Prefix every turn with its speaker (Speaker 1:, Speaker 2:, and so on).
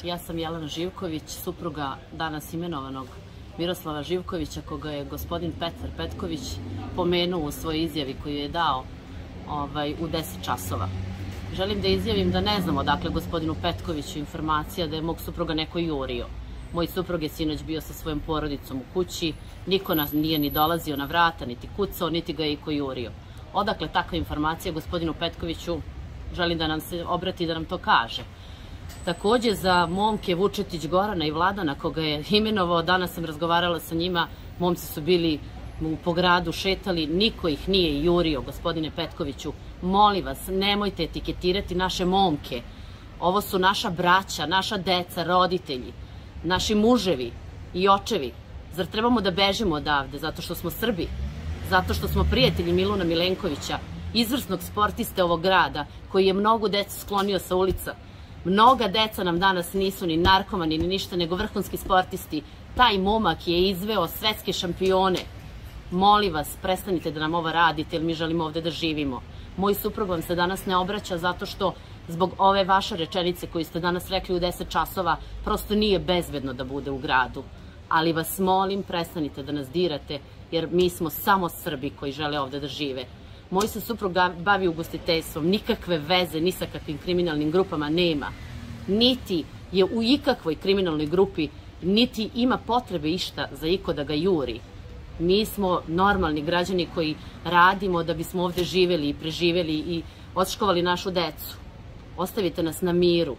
Speaker 1: Ja sam Jelena Živković, supruga danas imenovanog Miroslava Živkovića, koga je gospodin Petar Petković pomenuo u svojoj izjavi koju je dao u 10 časova. Želim da izjavim da ne znam odakle gospodinu Petkoviću informacija da je mog supruga neko jurio. Moj suprug je sinoć bio sa svojom porodicom u kući, niko nas nije ni dolazio na vrata, niti kucao, niti ga je iko jurio. Odakle takva informacija gospodinu Petkoviću, želim da nam se obrati i da nam to kaže. Takođe za momke Vučetić Gorana i Vladana, koga je imenovao, danas sam razgovarala sa njima, momci su bili po gradu, šetali, niko ih nije jurio, gospodine Petkoviću. Molim vas, nemojte etiketirati naše momke. Ovo su naša braća, naša deca, roditelji, naši muževi i očevi. Zar trebamo da bežimo odavde zato što smo Srbi? Zato što smo prijatelji Miluna Milenkovića, izvrsnog sportiste ovog grada, koji je mnogo deca sklonio sa ulica. Mnoga deca nam danas nisu ni narkomani, ni ništa, nego vrhunski sportisti. Taj momak je izveo svetske šampione. Molim vas, prestanite da nam ovo radite, jer mi želimo ovde da živimo. Moj suprug vam se danas ne obraća zato što zbog ove vaše rečenice koju ste danas rekli u 10 časova prosto nije bezbedno da bude u gradu. Ali vas molim, prestanite da nas dirate, jer mi smo samo Srbi koji žele ovde da žive. Moj se suprug bavi ugostiteljstvom, nikakve veze ni sa kakvim kriminalnim grupama nema. Niti je u ikakvoj kriminalnoj grupi, niti ima potrebe išta za iko da ga juri. Mi smo normalni građani koji radimo da bismo ovde živeli i preživeli i odškovali našu decu. Ostavite nas na miru.